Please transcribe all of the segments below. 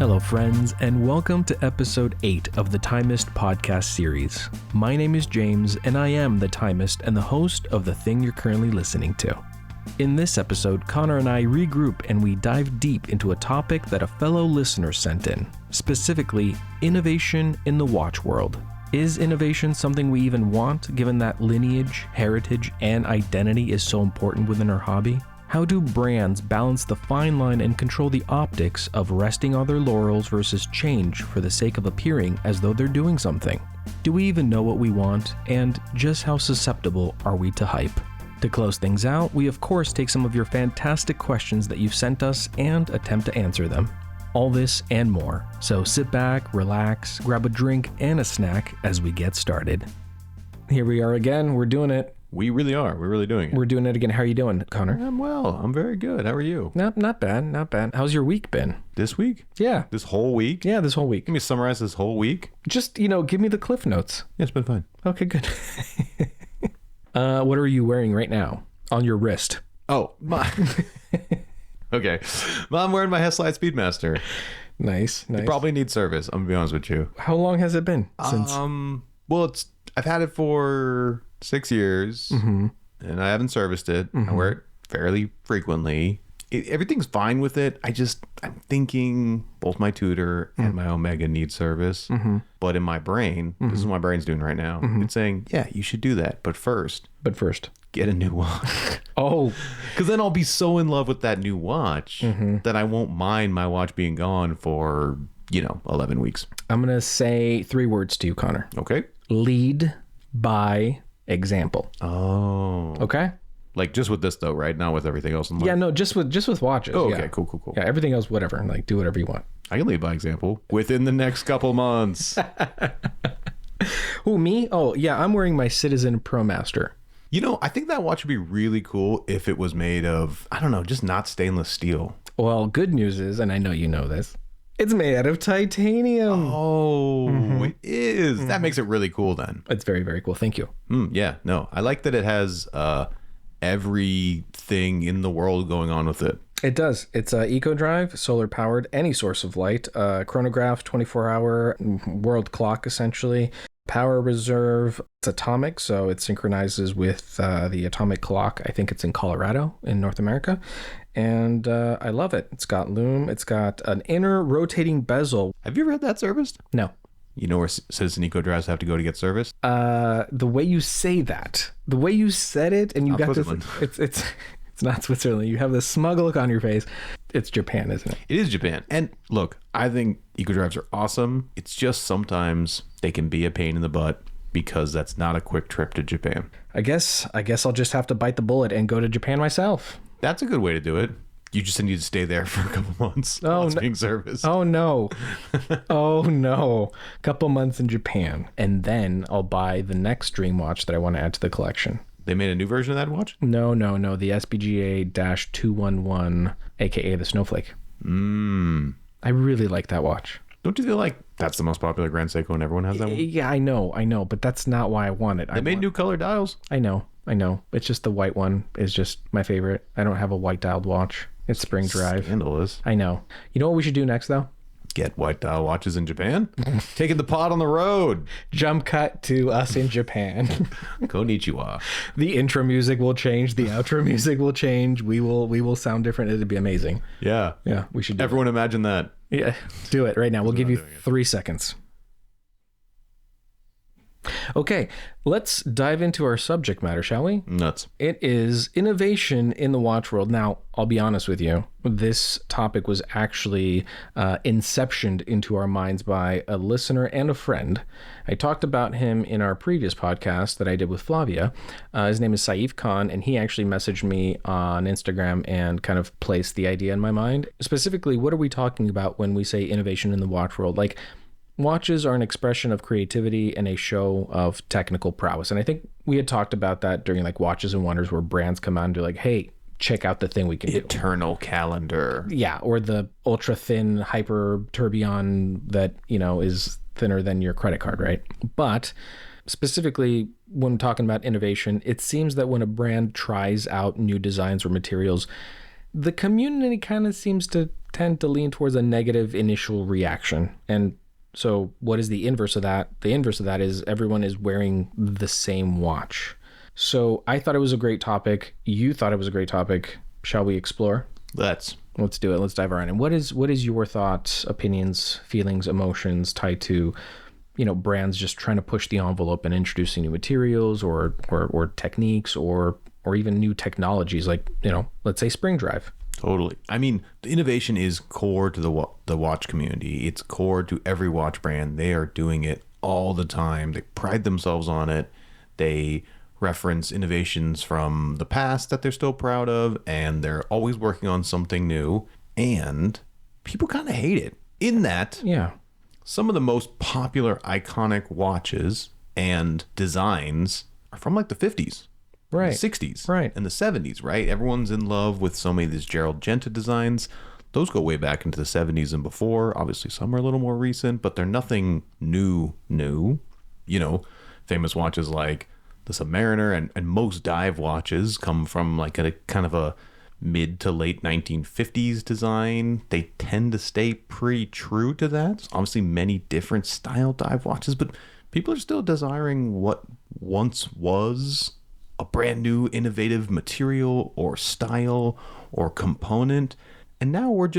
Hello, friends, and welcome to episode 8 of the Timist Podcast Series. My name is James, and I am the Timist and the host of the thing you're currently listening to. In this episode, Conor and I regroup and we dive deep into a topic that a fellow listener sent in, specifically innovation in the watch world. Is innovation something we even want, given that lineage, heritage, and identity is so important within our hobby? How do brands balance the fine line and control the optics of resting on their laurels versus change for the sake of appearing as though they're doing something? Do we even know what we want, and just how susceptible are we to hype? To close things out, we of course take some of your fantastic questions that you've sent us and attempt to answer them. All this and more. So sit back, relax, grab a drink and a snack as we get started. Here we are again. We're doing it. We really are. We're really doing it. We're doing it again. How are you doing, Conor? I'm well. I'm very good. How are you? Not bad. Not bad. How's your week been? This week? Yeah. This whole week? Yeah, this whole week. Let me summarize this whole week. Just, give me the cliff notes. Yeah, it's been fine. Okay, good. What are you wearing right now on your wrist? Oh, my. Okay. Well, I'm wearing my Heslide Speedmaster. Nice. It probably needs service. I'm going to be honest with you. How long has it been since? Well, I've had it for 6 years, and I haven't serviced it. I wear it fairly frequently. Everything's fine with it. I'm thinking both my Tudor and my Omega need service. But in my brain, this is what my brain's doing right now. It's saying, yeah, you should do that. But first, get a new watch. Oh, because then I'll be so in love with that new watch that I won't mind my watch being gone for, 11 weeks. I'm going to say 3 words to you, Conor. Okay. Lead by example. Oh. Okay. Like just with this though, right? Not with everything else in life. Yeah, no, just with watches. Oh, yeah. okay, cool. Yeah, everything else, whatever. Like, do whatever you want. I can lead by example within the next couple months. Who, me? Oh, yeah, I'm wearing my Citizen ProMaster. I think that watch would be really cool if it was made of, I don't know, just not stainless steel. Well, good news is, and I know you know this, it's made out of titanium. Oh, it is. That makes it really cool then. It's very, very cool. Thank you. Yeah, no, I like that it has everything in the world going on with it. It does. It's eco drive, solar powered, any source of light, chronograph, 24-hour world clock, essentially. Power reserve. It's atomic, so it synchronizes with the atomic clock. I think it's in Colorado in North America. And I love it. It's got lume. It's got an inner rotating bezel. Have you ever had that serviced? No. You know where Citizen Eco Drives have to go to get service? The way you say that, the way you said it, and you got this, it's not Switzerland. You have this smug look on your face. It's Japan, isn't it? It is Japan. And look, I think Eco Drives are awesome. It's just sometimes they can be a pain in the butt because that's not a quick trip to Japan. I guess I'll just have to bite the bullet and go to Japan myself. That's a good way to do it. You just need to stay there for a couple months. Oh, no. Being serviced. Oh, no. Oh, no. Couple months in Japan. And then I'll buy the next dream watch that I want to add to the collection. They made a new version of that watch? No. The SBGA-211, a.k.a. the Snowflake. I really like that watch. Don't you feel like that's the most popular Grand Seiko and everyone has that one? Yeah, I know. But that's not why I want it. They made new color dials. I know. It's just the white one is just my favorite. I don't have a white dialed watch. It's spring drive. Scandalous. I know. You know what we should do next, though? Get white dial watches in Japan? Taking the pod on the road. Jump cut to us in Japan. Konnichiwa. The intro music will change. The outro music will change. We will sound different. It'd be amazing. Yeah. Yeah, we should do Everyone imagine that. Yeah, do it right now. We'll give you 3 seconds. Okay, let's dive into our subject matter, shall we? Nuts. It is innovation in the watch world. Now, I'll be honest with you. This topic was actually inceptioned into our minds by a listener and a friend. I talked about him in our previous podcast that I did with Flavia. His name is Saif Khan, and he actually messaged me on Instagram and kind of placed the idea in my mind. Specifically, what are we talking about when we say innovation in the watch world? Like, watches are an expression of creativity and a show of technical prowess. And I think we had talked about that during like Watches and Wonders, where brands come out and do like, hey, check out the thing we can do. Eternal calendar. Yeah. Or the ultra thin hyper tourbillon that, is thinner than your credit card, right? But specifically when talking about innovation, it seems that when a brand tries out new designs or materials, the community kind of seems to tend to lean towards a negative initial reaction. And so what is the inverse of that? The inverse of that is everyone is wearing the same watch. So I thought it was a great topic. You thought it was a great topic. Shall we explore? Let's do it. Let's dive right in. What is your thoughts, opinions, feelings, emotions tied to, brands just trying to push the envelope and introducing new materials or techniques or even new technologies like, let's say spring drive. Totally. I mean, the innovation is core to the watch community. It's core to every watch brand. They are doing it all the time. They pride themselves on it. They reference innovations from the past that they're still proud of, and they're always working on something new. And people kind of hate it in that some of the most popular iconic watches and designs are from like the 50s. Right. The 60s. Right. And the 70s, right? Everyone's in love with so many of these Gerald Genta designs. Those go way back into the 70s and before. Obviously, some are a little more recent, but they're nothing new. Famous watches like the Submariner and most dive watches come from like a kind of a mid to late 1950s design. They tend to stay pretty true to that. There's obviously many different style dive watches, but people are still desiring what once was a brand new innovative material or style or component. And now we're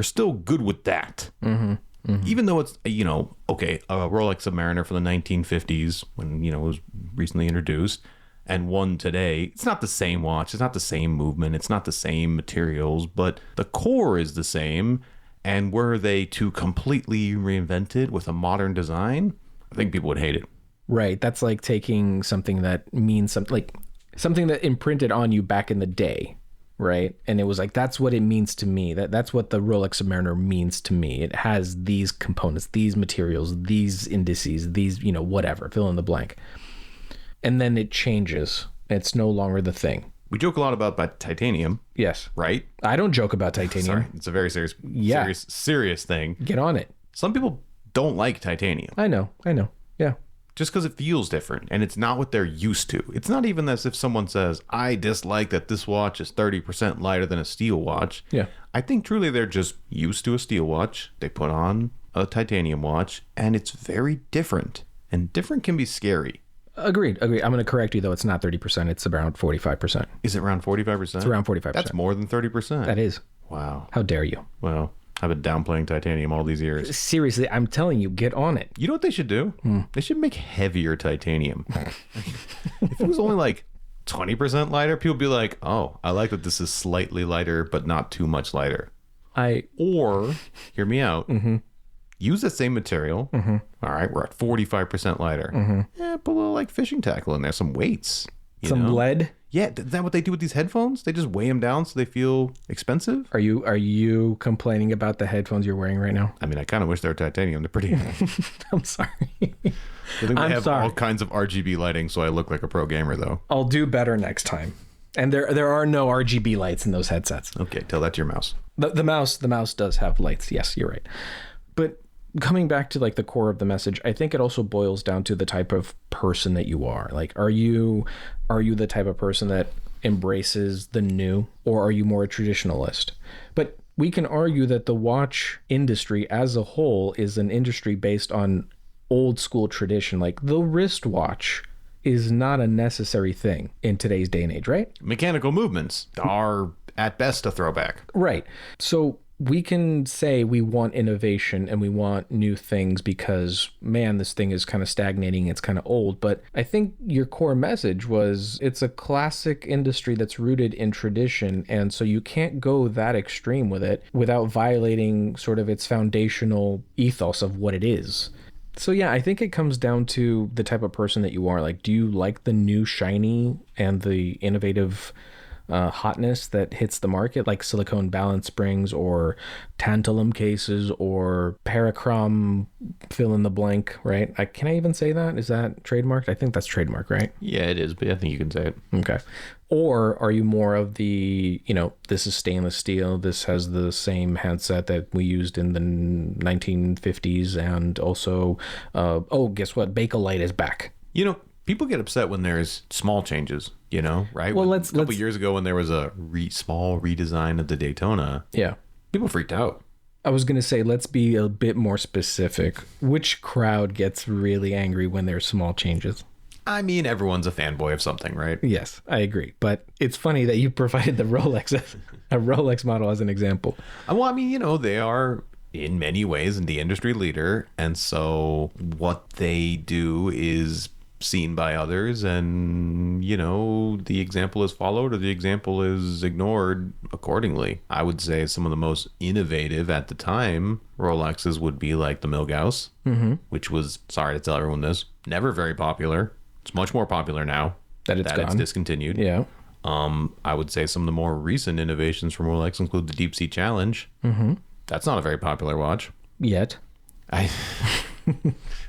still good with that. Mm-hmm. Mm-hmm. Even though it's, a Rolex Submariner from the 1950s when, it was recently introduced, and one today, it's not the same watch. It's not the same movement. It's not the same materials, but the core is the same. And were they to completely reinvent it with a modern design, I think people would hate it. Right. That's like taking something that means something that imprinted on you back in the day. Right. And it was like, that's what it means to me. That's what the Rolex Submariner means to me. It has these components, these materials, these indices, these, whatever, fill in the blank. And then it changes. It's no longer the thing. We joke a lot about titanium. Yes. Right? I don't joke about titanium. Sorry. It's a very serious thing. Get on it. Some people don't like titanium. I know. Yeah. Just because it feels different and it's not what they're used to. It's not even as if someone says, I dislike that this watch is 30% lighter than a steel watch. Yeah. I think truly they're just used to a steel watch. They put on a titanium watch and it's very different. And different can be scary. Agreed. I'm going to correct you though. It's not 30%. It's around 45%. Is it around 45%? It's around 45%. That's more than 30%. That is. Wow. How dare you? Well, I've been downplaying titanium all these years. Seriously, I'm telling you, get on it. You know what they should do? They should make heavier titanium. If it was only like 20% lighter, people would be like, oh, I like that this is slightly lighter, but not too much lighter. Or, hear me out, use the same material. All right, we're at 45% lighter. Put a little like fishing tackle in there, some weights. Some lead? Yeah, is that what they do with these headphones? They just weigh them down so they feel expensive? Are you complaining about the headphones you're wearing right now? I mean, I kind of wish they were titanium. They're pretty. I'm sorry. I think they have all kinds of RGB lighting, so I look like a pro gamer, though. I'll do better next time. And there are no RGB lights in those headsets. Okay, tell that to your mouse. The mouse does have lights. Yes, you're right. But coming back to like the core of the message, I think it also boils down to the type of person that you are. Like, are you the type of person that embraces the new, or are you more a traditionalist? But we can argue that the watch industry as a whole is an industry based on old school tradition. Like the wristwatch is not a necessary thing in today's day and age, right? Mechanical movements are at best a throwback. Right. So we can say we want innovation and we want new things because, man, this thing is kind of stagnating. It's kind of old. But I think your core message was it's a classic industry that's rooted in tradition. And so you can't go that extreme with it without violating sort of its foundational ethos of what it is. So yeah, I think it comes down to the type of person that you are. Like, do you like the new shiny and the innovative hotness that hits the market, like silicone balance springs or tantalum cases or parachrom fill in the blank, right? Can I even say that? Is that trademarked? I think that's trademarked, right? Yeah, it is, but I think you can say it. Okay. Or are you more of the, this is stainless steel, this has the same handset that we used in the 1950s, and also, guess what? Bakelite is back. People get upset when there's small changes, right? Well, a couple years ago when there was a small redesign of the Daytona. Yeah. People freaked out. I was going to say, let's be a bit more specific. Which crowd gets really angry when there's small changes? I mean, everyone's a fanboy of something, right? Yes, I agree. But it's funny that you provided the Rolex, a Rolex model as an example. Well, I mean, they are in many ways the industry leader. And so what they do is seen by others, and the example is followed or the example is ignored accordingly. I would say some of the most innovative at the time Rolexes would be like the Milgauss, which was, sorry to tell everyone this, never very popular. It's much more popular now that it's discontinued. Yeah. I would say some of the more recent innovations from Rolex include the Deep Sea Challenge. That's not a very popular watch yet.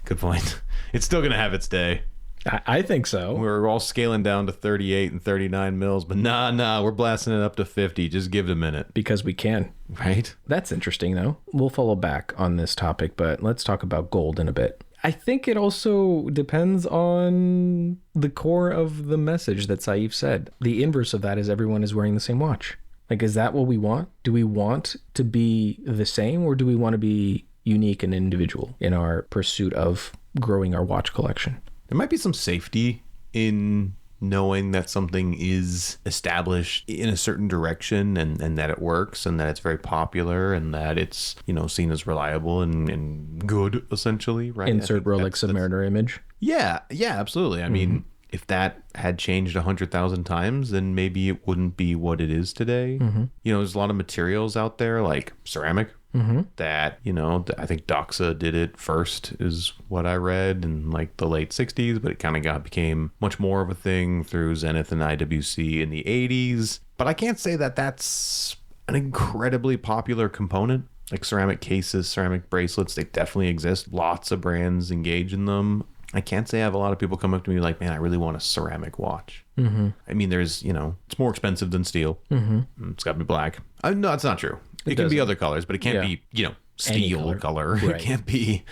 Good point. It's still gonna have its day. I think so. We're all scaling down to 38 and 39 mils, but nah, we're blasting it up to 50. Just give it a minute. Because we can. Right? That's interesting, though. We'll follow back on this topic, but let's talk about gold in a bit. I think it also depends on the core of the message that Saif said. The inverse of that is everyone is wearing the same watch. Like, is that what we want? Do we want to be the same, or do we want to be unique and individual in our pursuit of growing our watch collection? There might be some safety in knowing that something is established in a certain direction and that it works and that it's very popular and that it's, seen as reliable and good, essentially, right? Insert Rolex Submariner image. Yeah, absolutely. I mean, if that had changed 100,000 times, then maybe it wouldn't be what it is today. There's a lot of materials out there like ceramic, that, I think Doxa did it first is what I read in like the late 60s, but it kind of became much more of a thing through Zenith and IWC in the 80s. But I can't say that that's an incredibly popular component. Like ceramic cases, ceramic bracelets, they definitely exist. Lots of brands engage in them. I can't say I have a lot of people come up to me like, man, I really want a ceramic watch. I mean, there's, it's more expensive than steel. It's got to be black. No, that's not true. It can be other colors, but it can't be, steel color. Right. It can't be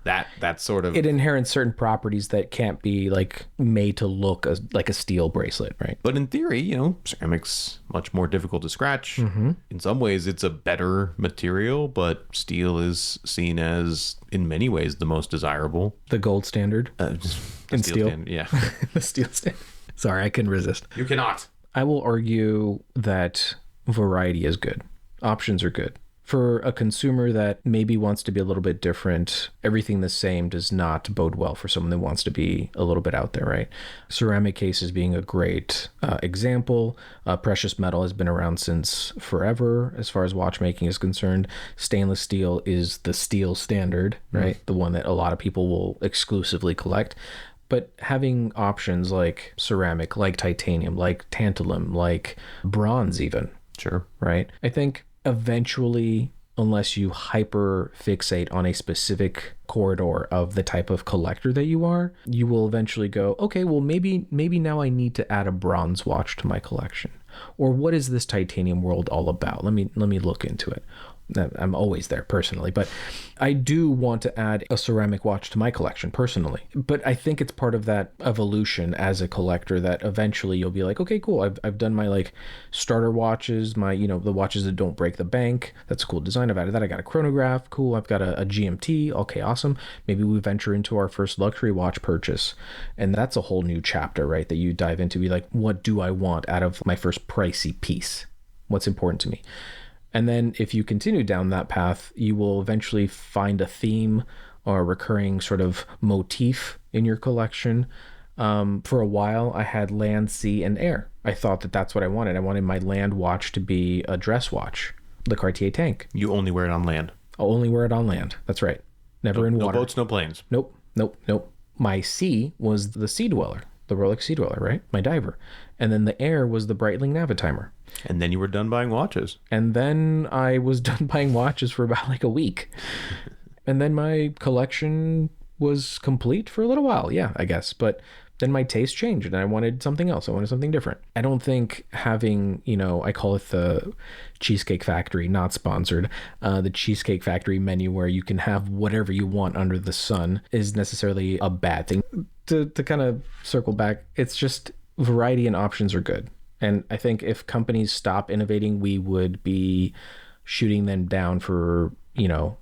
that sort of... It inherits certain properties that can't be like made to look like a steel bracelet, right? But in theory, ceramic's much more difficult to scratch. In some ways, it's a better material, but steel is seen as, in many ways, the most desirable. The gold standard? In steel? Standard, yeah. The steel standard. Sorry, I couldn't resist. You cannot. I will argue that variety is good. Options are good. For a consumer that maybe wants to be a little bit different, everything the same does not bode well for someone that wants to be a little bit out there, right? Ceramic cases being a great example. Precious metal has been around since forever as far as watchmaking is concerned. Stainless steel is the steel standard, right? The one that a lot of people will exclusively collect. But having options like ceramic, like titanium, like tantalum, like bronze even. Sure. Right? I think eventually, unless you hyper fixate on a specific corridor of the type of collector that you are, you will eventually go, okay, well, maybe now I need to add a bronze watch to my collection. Or what is this titanium world all about? Let me look into it. I'm always there personally, but I do want to add a ceramic watch to my collection personally. But I think it's part of that evolution as a collector that eventually you'll be like, okay, cool. I've done my like starter watches, my, the watches that don't break the bank. That's a cool design. I've added that. I got a chronograph. Cool. I've got a GMT. Okay, awesome. Maybe we venture into our first luxury watch purchase. And that's a whole new chapter, right? That you dive into, be like, what do I want out of my first pricey piece? What's important to me? And then if you continue down that path, you will eventually find a theme or a recurring sort of motif in your collection. For a while, I had land, sea, and air. I thought that that's what I wanted. I wanted my land watch to be a dress watch, the Cartier Tank. You only wear it on land. I'll only wear it on land. That's right. Never in water. No boats, no planes. Nope. My sea was the Sea Dweller, the Rolex Sea Dweller, right? My diver. And then the air was the Breitling Navitimer. And then you were done buying watches. And then I was done buying watches for about like a week. And then my collection was complete for a little while. Yeah, I guess. But then my taste changed and I wanted something else. I wanted something different. I don't think having, I call it the Cheesecake Factory, not sponsored, the Cheesecake Factory menu where you can have whatever you want under the sun is necessarily a bad thing. To kind of circle back, it's just variety and options are good. And I think if companies stop innovating, we would be shooting them down for,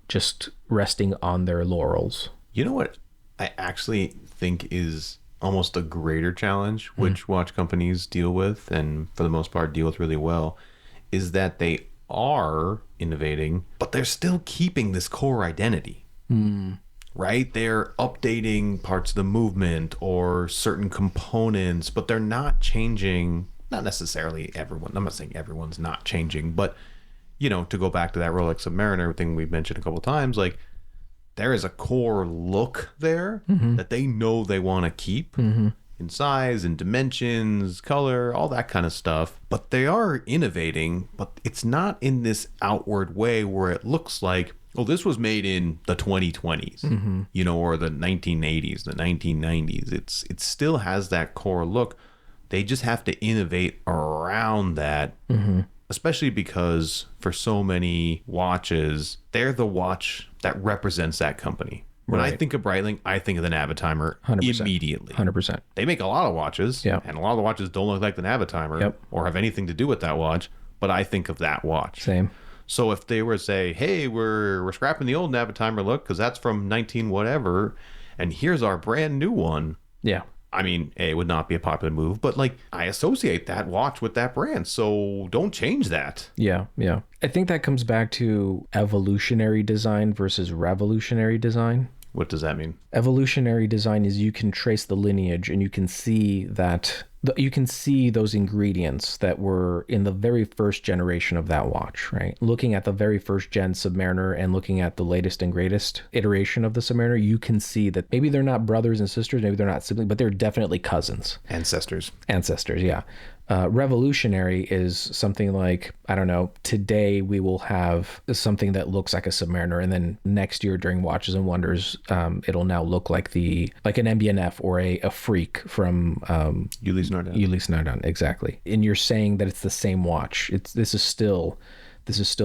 just resting on their laurels. You know what I actually think is almost a greater challenge, which watch companies deal with, and for the most part deal with really well, is that they are innovating, but they're still keeping this core identity. Right? They're updating parts of the movement or certain components, but they're not changing, not necessarily everyone. I'm not saying everyone's not changing, but, to go back to that Rolex Submariner thing we mentioned a couple of times, like, there is a core look there that they know they want to keep in size and dimensions, color, all that kind of stuff. But they are innovating, but it's not in this outward way where it looks like, oh, this was made in the 2020s, or the 1980s, the 1990s. It still has that core look. They just have to innovate around that, especially because for so many watches, they're the watch that represents that company. When I think of Breitling, I think of the Navitimer 100%. Immediately. 100%. They make a lot of watches, and a lot of the watches don't look like the Navitimer or have anything to do with that watch, but I think of that watch. Same. So if they were to say, hey, we're scrapping the old Navitimer look because that's from 19 whatever, and here's our brand new one. Yeah. I mean, it would not be a popular move, but like I associate that watch with that brand, so don't change that. Yeah. I think that comes back to evolutionary design versus revolutionary design. What does that mean? Evolutionary design is you can trace the lineage and you can see that you can see those ingredients that were in the very first generation of that watch, right? Looking at the very first gen Submariner and looking at the latest and greatest iteration of the Submariner, you can see that maybe they're not brothers and sisters, maybe they're not siblings, but they're definitely cousins. Ancestors, yeah. Revolutionary is something like, I don't know, today we will have something that looks like a Submariner, and then next year during Watches and Wonders, it'll now look like an MBNF or a Freak from Ulysse Nardin, exactly. And you're saying that it's the same watch. This is still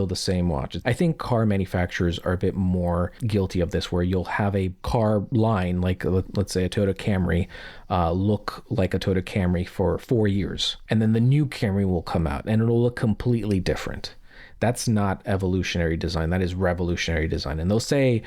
the same watch. I think car manufacturers are a bit more guilty of this, where you'll have a car line, like let's say a Toyota Camry, look like a Toyota Camry for 4 years. And then the new Camry will come out and it'll look completely different. That's not evolutionary design. That is revolutionary design. And they'll say,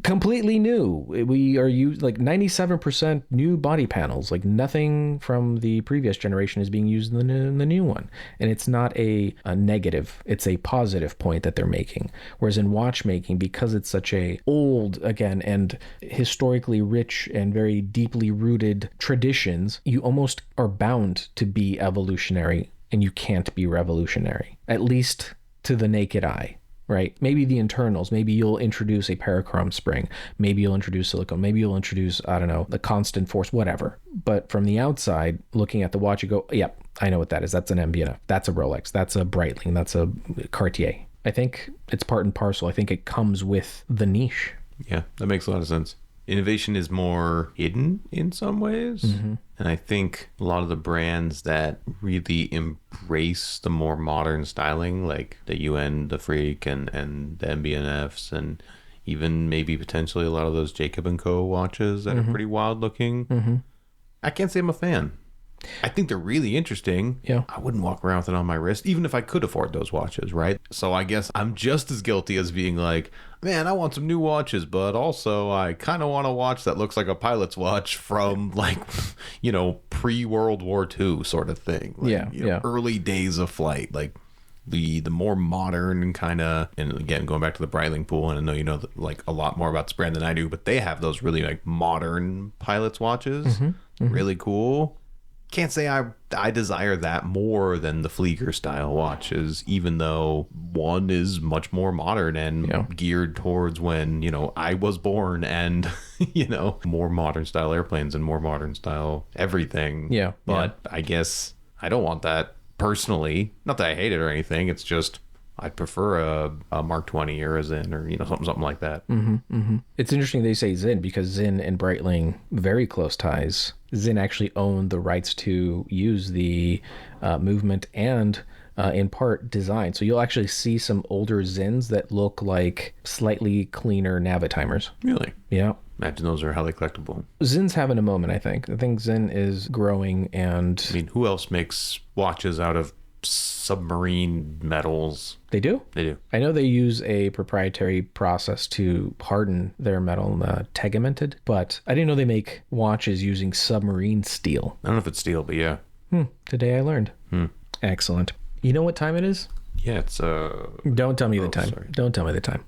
completely new. We are used like 97% new body panels. Like nothing from the previous generation is being used in the new one. And it's not a negative. It's a positive point that they're making. Whereas in watchmaking, because it's such a old, again, and historically rich and very deeply rooted traditions, you almost are bound to be evolutionary. And you can't be revolutionary, at least to the naked eye, right? Maybe the internals, maybe you'll introduce a parachrome spring, maybe you'll introduce silicone, maybe you'll introduce, I don't know, the constant force, whatever. But from the outside, looking at the watch, you go, yep, I know what that is. That's an MBNF. That's a Rolex. That's a Breitling. That's a Cartier. I think it's part and parcel. I think it comes with the niche. Yeah, that makes a lot of sense. Innovation is more hidden in some ways. And I think a lot of the brands that really embrace the more modern styling, like the UN, the Freak, and the MBNFs, and even maybe potentially a lot of those Jacob & Co. watches that are pretty wild looking, I can't say I'm a fan. I think they're really interesting. Yeah. I wouldn't walk around with it on my wrist, even if I could afford those watches, right? So I guess I'm just as guilty as being like, man, I want some new watches, but also I kind of want a watch that looks like a pilot's watch from like, pre-World War II sort of thing. Like, early days of flight, like the more modern kind of, and again, going back to the Breitling pool, and I know you know like a lot more about this brand than I do, but they have those really like modern pilot's watches, really cool. Can't say I desire that more than the Flieger style watches, even though one is much more modern and geared towards when, I was born, and, more modern style airplanes and more modern style everything. Yeah. But I guess I don't want that personally. Not that I hate it or anything. It's just I'd prefer a Mark 20 or a Zinn or, something like that. It's interesting they say Zinn, because Zinn and Breitling, very close ties. Zinn actually owned the rights to use the movement and in part design. So you'll actually see some older Zinns that look like slightly cleaner Navitimers. Really? Yeah. Imagine those are highly collectible. Zinn's having a moment, I think. I think Zinn is growing, and I mean, who else makes watches out of submarine metals. They do? They do. I know they use a proprietary process to harden their metal, tegamented, but I didn't know they make watches using submarine steel. I don't know if it's steel, but yeah. Today I learned. Excellent. You know what time it is? Yeah, it's Don't tell me the time. Sorry. Don't tell me the time.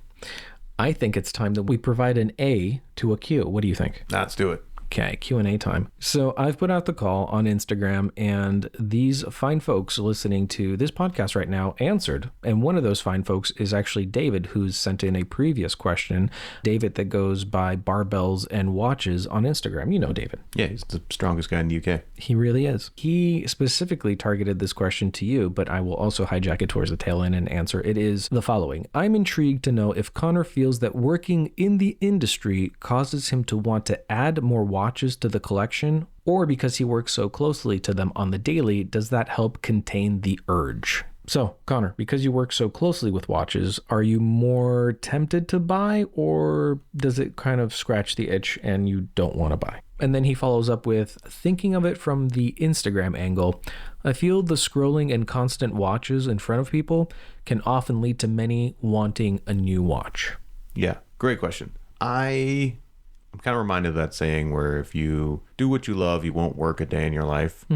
I think it's time that we provide an A to a Q. What do you think? Let's do it. Okay, Q&A time. So I've put out the call on Instagram, and these fine folks listening to this podcast right now answered. And one of those fine folks is actually David, who's sent in a previous question. David that goes by Barbells and Watches on Instagram. You know David. Yeah, he's the strongest guy in the UK. He really is. He specifically targeted this question to you, but I will also hijack it towards the tail end and answer. It is the following. I'm intrigued to know if Conor feels that working in the industry causes him to want to add more watches to the collection, or because he works so closely to them on the daily, does that help contain the urge? So, Conor, because you work so closely with watches, are you more tempted to buy, or does it kind of scratch the itch and you don't want to buy? And then he follows up with, thinking of it from the Instagram angle, I feel the scrolling and constant watches in front of people can often lead to many wanting a new watch. Yeah, great question. I'm kind of reminded of that saying where if you do what you love, you won't work a day in your life,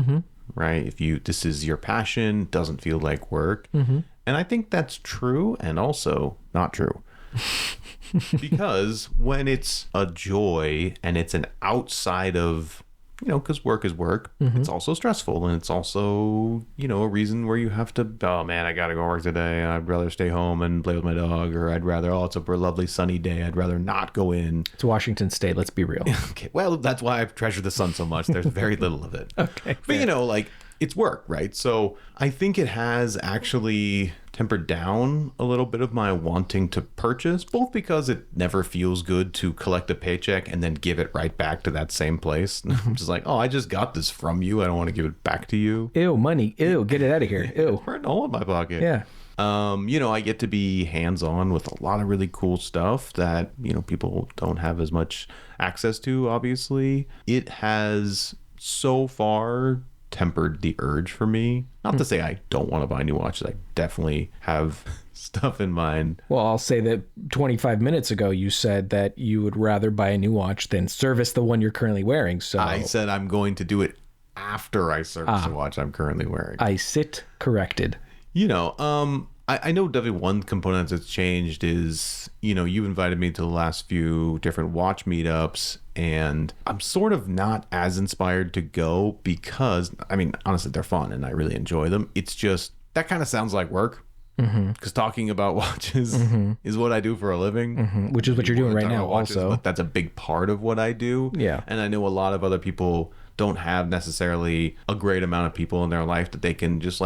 right? If this is your passion, doesn't feel like work. And I think that's true and also not true. Because when it's a joy and it's an outside of, because work is work, it's also stressful, and it's also, a reason where you have to, oh man, I gotta go work today. I'd rather stay home and play with my dog, or I'd rather, it's a lovely sunny day. I'd rather not go in. It's Washington State, let's be real. Okay, well, that's why I treasure the sun so much. There's very little of it. Okay. But it's work, right? So I think it has actually tempered down a little bit of my wanting to purchase, both because it never feels good to collect a paycheck and then give it right back to that same place. I'm just like, I just got this from you. I don't want to give it back to you. Ew, money. Ew, get it out of here. Ew. Burn a hole in my pocket. Yeah. I get to be hands-on with a lot of really cool stuff that, people don't have as much access to, obviously. It has so far tempered the urge for me. Not to say I don't want to buy new watches. I definitely have stuff in mind. Well, I'll say that 25 minutes ago you said that you would rather buy a new watch than service the one you're currently wearing. So I said I'm going to do it after I service the watch I'm currently wearing. I sit corrected. I know definitely one component that's changed is, you invited me to the last few different watch meetups, and I'm sort of not as inspired to go because, honestly, they're fun and I really enjoy them. It's just, that kind of sounds like work. Because talking about watches is what I do for a living. Which is what you're doing right now watches, also. But that's a big part of what I do. Yeah. And I know a lot of other people don't have necessarily a great amount of people in their life that they can just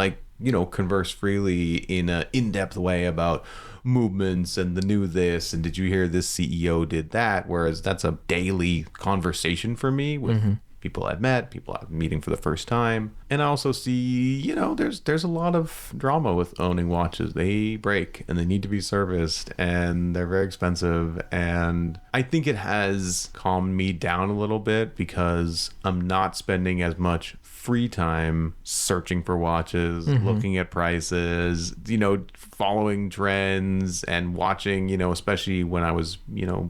converse freely in an in-depth way about movements and the new this, and did you hear this CEO did that? Whereas that's a daily conversation for me with people I've met, people I'm meeting for the first time. And I also see, there's a lot of drama with owning watches. They break and they need to be serviced and they're very expensive. And I think it has calmed me down a little bit because I'm not spending as much free time searching for watches, looking at prices, following trends and watching, especially when I was,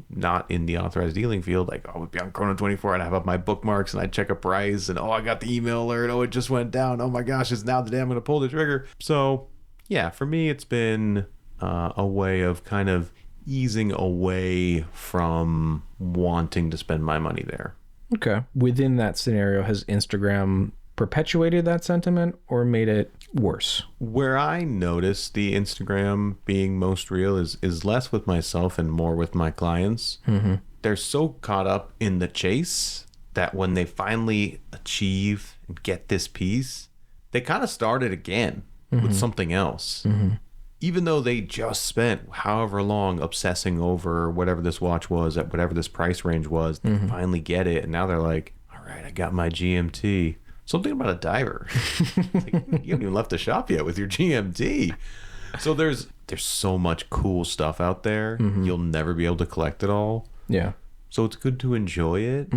not in the authorized dealing field, I would be on Chrono 24, I'd have up my bookmarks and I'd check a price and, I got the email alert. It just went down. Oh my gosh, it's now the day I'm going to pull the trigger. So yeah, for me, it's been a way of kind of easing away from wanting to spend my money there. Okay. Within that scenario, has Instagram perpetuated that sentiment or made it worse? Where I notice the Instagram being most real is less with myself and more with my clients. They're so caught up in the chase that when they finally achieve and get this piece, they kind of start it again with something else. Even though they just spent however long obsessing over whatever this watch was at whatever this price range was, they finally get it. And now they're like, all right, I got my GMT. Something about a diver. You haven't even left the shop yet with your GMT. So there's so much cool stuff out there. You'll never be able to collect it all. Yeah. So it's good to enjoy it.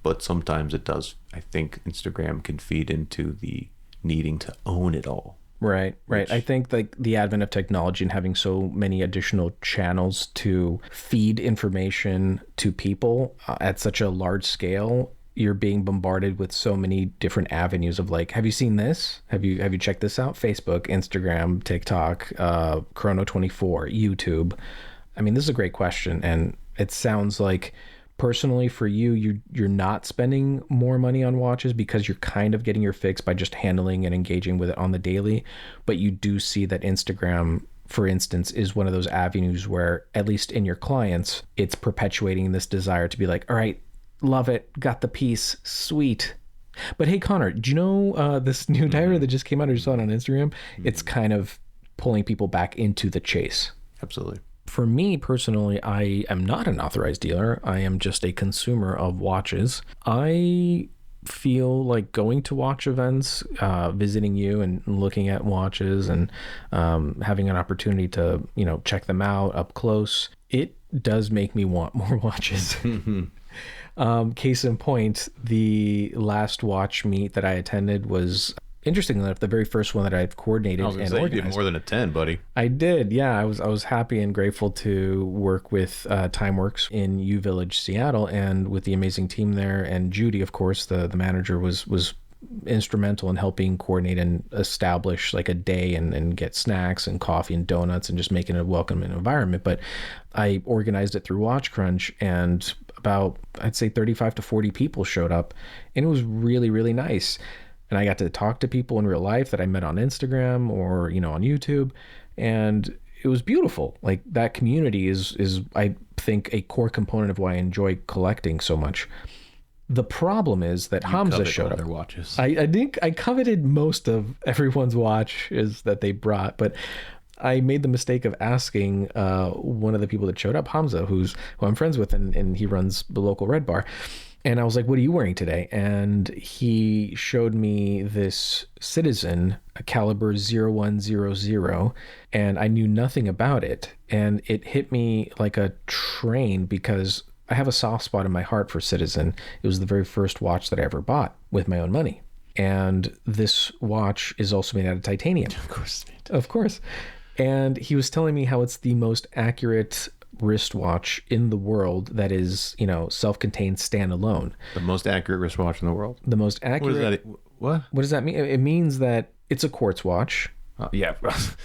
But sometimes it does. I think Instagram can feed into the needing to own it all. Right. I think like the advent of technology and having so many additional channels to feed information to people at such a large scale, you're being bombarded with so many different avenues of like, have you seen this? Have you checked this out? Facebook, Instagram, TikTok, Chrono24, YouTube. I mean, this is a great question, and it sounds like personally for you're not spending more money on watches because you're kind of getting your fix by just handling and engaging with it on the daily. But you do see that Instagram, for instance, is one of those avenues where, at least in your clients, it's perpetuating this desire to be like, all right, love it, got the piece, sweet. But hey, Conor, do you know this new diary that just came out? I just saw it on Instagram. It's kind of pulling people back into the chase. Absolutely. For me personally, I am not an authorized dealer. I am just a consumer of watches. I feel like going to watch events, visiting you and looking at watches and having an opportunity to, check them out up close, it does make me want more watches. Case in point, the last watch meet that I attended was, interestingly enough, the very first one that I've coordinated. I was going to say, you did more than a 10, buddy. I did, yeah. I was happy and grateful to work with TimeWorks in U Village, Seattle, and with the amazing team there. And Judy, of course, the manager, was instrumental in helping coordinate and establish like a day and get snacks and coffee and donuts and just making it a welcoming environment. But I organized it through Watch Crunch, and about, I'd say 35 to 40 people showed up, and it was really, really nice. And I got to talk to people in real life that I met on Instagram or, on YouTube. And it was beautiful. Like, that community is I think, a core component of why I enjoy collecting so much. The problem is that Hamza showed up. Their watches. I think I coveted most of everyone's watches that they brought, but I made the mistake of asking one of the people that showed up, Hamza, who I'm friends with, and he runs the local Red Bar. And I was like, what are you wearing today? And he showed me this Citizen, a caliber 0100, and I knew nothing about it. And it hit me like a train because I have a soft spot in my heart for Citizen. It was the very first watch that I ever bought with my own money. And this watch is also made out of titanium. Of course. Of course. And he was telling me how it's the most accurate wristwatch in the world that is, self-contained, standalone. The most accurate wristwatch in the world. The most accurate. What does that mean? It means that it's a quartz watch. Yeah.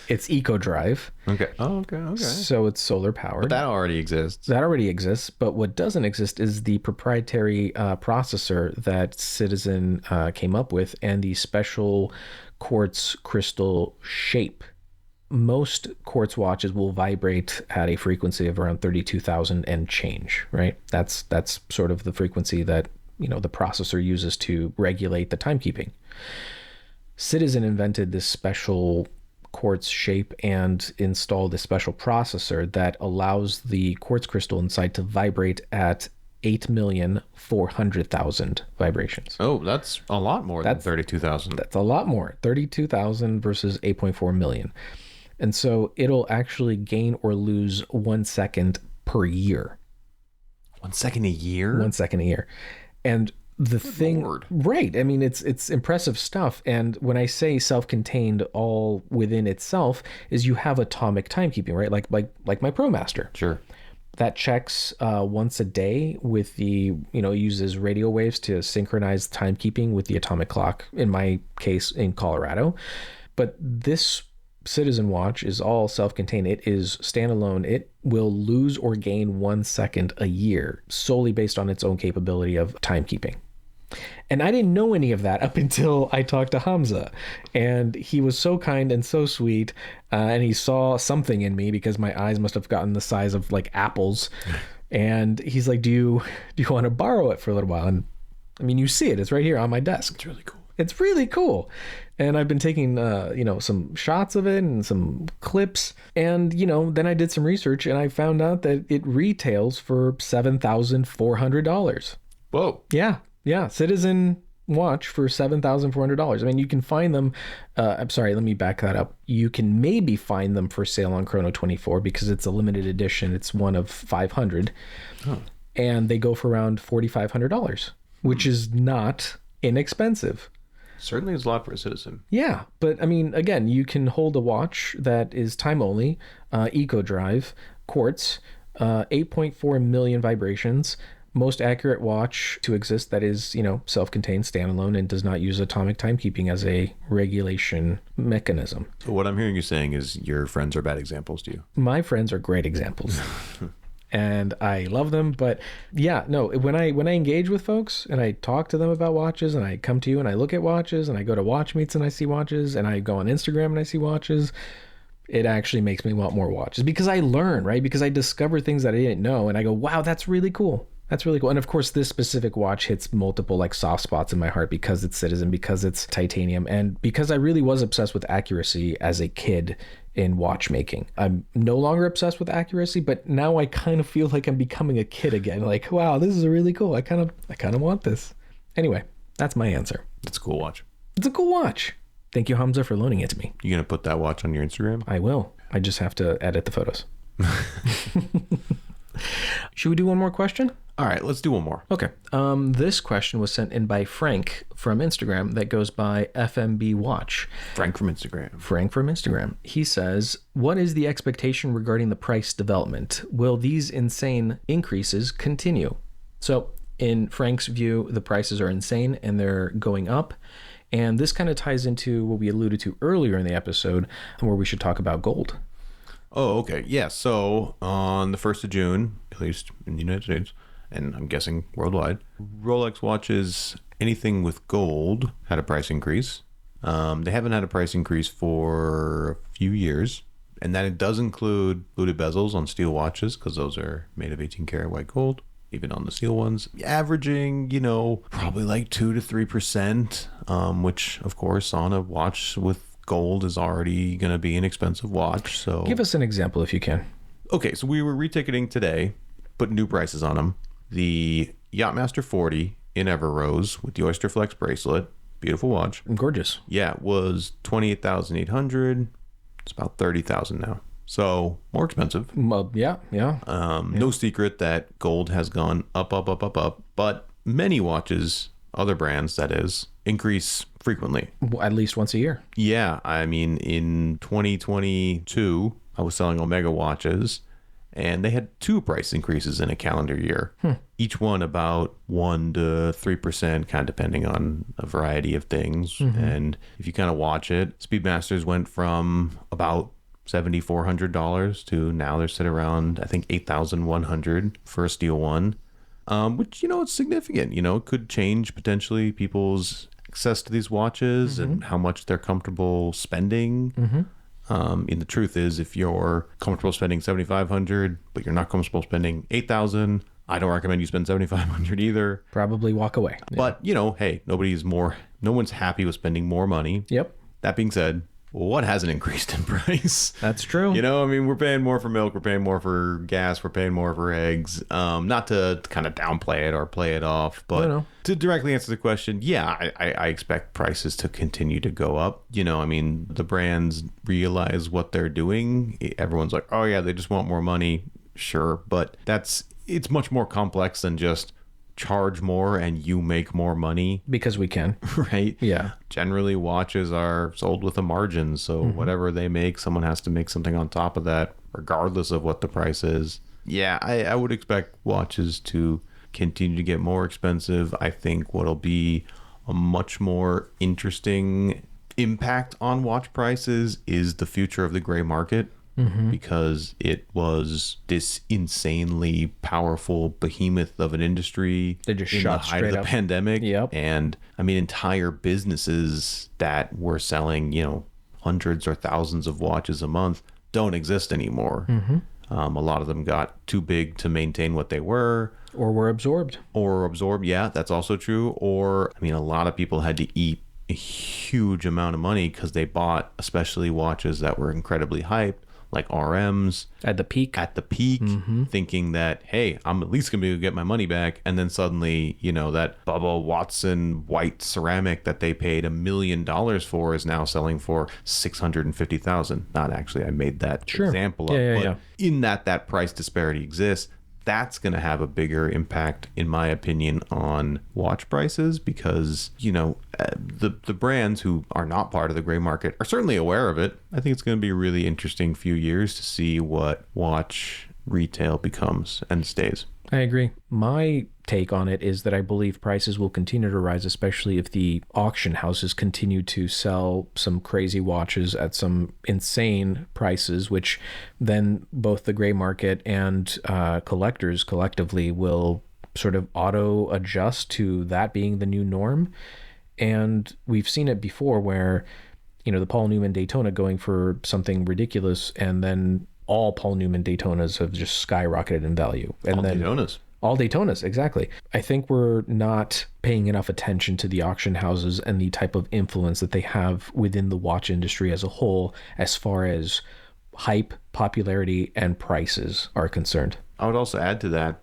It's eco-drive. Okay. Oh, okay. So it's solar powered. But that already exists. But what doesn't exist is the proprietary processor that Citizen came up with and the special quartz crystal shape. Most quartz watches will vibrate at a frequency of around 32,000 and change, right? That's sort of the frequency that, the processor uses to regulate the timekeeping. Citizen invented this special quartz shape and installed a special processor that allows the quartz crystal inside to vibrate at 8,400,000 vibrations. Oh, that's a lot more than 32,000. That's a lot more. 32,000 versus 8.4 million. And so it'll actually gain or lose 1 second per year. 1 second a year? 1 second a year. And the thing, Lord. Right. I mean, it's impressive stuff. And when I say self-contained all within itself is you have atomic timekeeping, right? Like my ProMaster. Sure. That checks once a day with the, uses radio waves to synchronize timekeeping with the atomic clock, in my case, in Colorado. But this Citizen watch is all self-contained. It is standalone. It will lose or gain 1 second a year solely based on its own capability of timekeeping. And I didn't know any of that up until I talked to Hamza, and he was so kind and so sweet, and he saw something in me because my eyes must have gotten the size of like apples. And he's like, do you want to borrow it for a little while? And I mean, you see it, it's right here on my desk. It's really cool. It's really cool. And I've been taking, some shots of it and some clips. And, then I did some research and I found out that it retails for $7,400. Whoa. Yeah. Citizen watch for $7,400. I mean, you can find them. I'm sorry, let me back that up. You can maybe find them for sale on Chrono24 because it's a limited edition. It's one of 500. Oh. And they go for around $4,500, which is not inexpensive. Certainly is a lot for a citizen. Yeah, but I mean, again, you can hold a watch that is time only, eco drive, quartz, 8.4 million vibrations, most accurate watch to exist that is, self-contained, standalone, and does not use atomic timekeeping as a regulation mechanism. So what I'm hearing you saying is your friends are bad examples to you. My friends are great examples. And I love them, but yeah, no, when I engage with folks and I talk to them about watches, and I come to you and I look at watches, and I go to watch meets and I see watches, and I go on Instagram and I see watches, it actually makes me want more watches, because I learn, right? Because I discover things that I didn't know, and I go, wow, that's really cool. That's really cool. And of course, this specific watch hits multiple like soft spots in my heart because it's Citizen, because it's titanium, and because I really was obsessed with accuracy as a kid in watchmaking. I'm no longer obsessed with accuracy, but now I kind of feel like I'm becoming a kid again. Like, wow, this is really cool. I kind of want this. Anyway, that's my answer. It's a cool watch. It's a cool watch. Thank you, Hamza, for loaning it to me. You gonna put that watch on your Instagram? I will. I just have to edit the photos. Should we do one more question? All right, let's do one more. Okay. This question was sent in by Frank from Instagram that goes by FMB Watch. Frank from Instagram. Frank from Instagram. He says, what is the expectation regarding the price development? Will these insane increases continue? So in Frank's view, the prices are insane and they're going up. And this kind of ties into what we alluded to earlier in the episode, where we should talk about gold. Oh, okay. Yeah. So on the 1st of June, at least in the United States, and I'm guessing worldwide, Rolex watches, anything with gold, had a price increase. They haven't had a price increase for a few years. And that it does include fluted bezels on steel watches, because those are made of 18 karat white gold, even on the steel ones, averaging, probably like 2 to 3%, which of course on a watch with gold is already going to be an expensive watch. So give us an example if you can. Okay, so we were reticketing today, put new prices on them. The Yachtmaster 40 in Everrose with the Oyster Flex bracelet, beautiful watch. Gorgeous. Yeah, was $28,800. It's about $30,000 now. So more expensive. Well, yeah. No secret that gold has gone up. But many watches, other brands that is, increase frequently. At least once a year. Yeah, I mean, in 2022, I was selling Omega watches, and they had 2 price increases in a calendar year. Each one about 1 to 3%, kind of depending on a variety of things. And if you kind of watch it, Speedmasters went from about $7,400 to now they're set around, I think, $8,100 for a steel one, which, it's significant. It could change potentially people's access to these watches and how much they're comfortable spending. And the truth is, if you're comfortable spending $7,500, but you're not comfortable spending $8,000, I don't recommend you spend $7,500 either. Probably walk away. But, hey, no one's happy with spending more money. Yep. That being said, what hasn't increased in price? That's true. We're paying more for milk, we're paying more for gas, we're paying more for eggs. Not to kind of downplay it or play it off, but to directly answer the question, yeah, I expect prices to continue to go up. The brands realize what they're doing. Everyone's like, oh yeah, they just want more money. Sure, but it's much more complex than just charge more and you make more money. Because we can. Right? Yeah. Generally, watches are sold with a margin. So whatever they make, someone has to make something on top of that, regardless of what the price is. Yeah, I would expect watches to continue to get more expensive. I think what'll be a much more interesting impact on watch prices is the future of the gray market. Because it was this insanely powerful behemoth of an industry they just in shot the height of the pandemic. Yep. And entire businesses that were selling, hundreds or thousands of watches a month don't exist anymore. A lot of them got too big to maintain what they were. Or were absorbed. Yeah, that's also true. Or, a lot of people had to eat a huge amount of money because they bought especially watches that were incredibly hyped, like RMs at the peak, thinking that, hey, I'm at least gonna be able to get my money back. And then suddenly, that Bubba Watson white ceramic that they paid $1 million for is now selling for $650,000. Not actually, I made that example up, but in that price disparity exists. that's going to have a bigger impact, in my opinion, on watch prices, because, the brands who are not part of the gray market are certainly aware of it. I think it's going to be a really interesting few years to see what watch retail becomes and stays. I agree. My take on it is that I believe prices will continue to rise, especially if the auction houses continue to sell some crazy watches at some insane prices, which then both the gray market and collectors collectively will sort of auto adjust to that being the new norm. And we've seen it before where, the Paul Newman Daytona going for something ridiculous, and then all Paul Newman Daytonas have just skyrocketed in value. And all Daytonas, exactly. I think we're not paying enough attention to the auction houses and the type of influence that they have within the watch industry as a whole, as far as hype, popularity, and prices are concerned. I would also add to that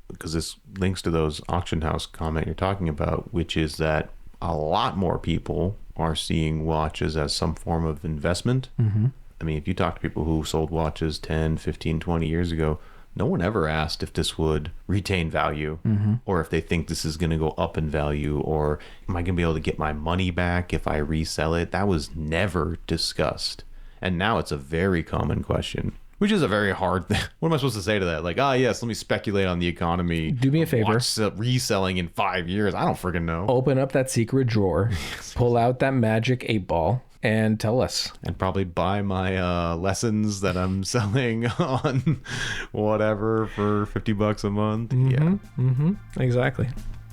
because this links to those auction house comment you're talking about, which is that a lot more people are seeing watches as some form of investment. Mm-hmm. I mean, if you talk to people who sold watches 10, 15, 20 years ago, no one ever asked if this would retain value, mm-hmm. or if they think this is going to go up in value, or am I going to be able to get my money back if I resell it? That was never discussed. And now it's a very common question, which is a very hard thing. What am I supposed to say to that? Like, yes, let me speculate on the economy. Do me a favor. Watch reselling in 5 years. I don't freaking know. Open up that secret drawer, pull out that magic 8-ball, and tell us. And probably buy my lessons that I'm selling on whatever for $50 a month. Mm-hmm, yeah. Mm-hmm, exactly.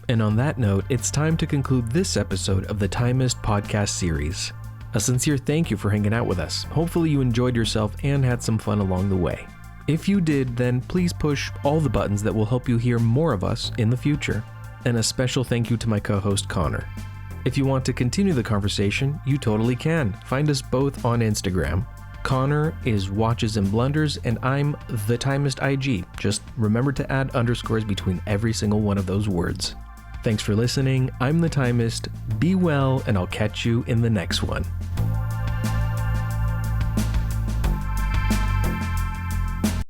And on that note, it's time to conclude this episode of the Timist Podcast Series. A sincere thank you for hanging out with us. Hopefully you enjoyed yourself and had some fun along the way. If you did, then please push all the buttons that will help you hear more of us in the future. And a special thank you to my co-host Conor. If you want to continue the conversation, you totally can. Find us both on Instagram. Conor is Watches and Blunders, and I'm The Timist IG. Just remember to add underscores between every single one of those words. Thanks for listening. I'm The Timist. Be well, and I'll catch you in the next one.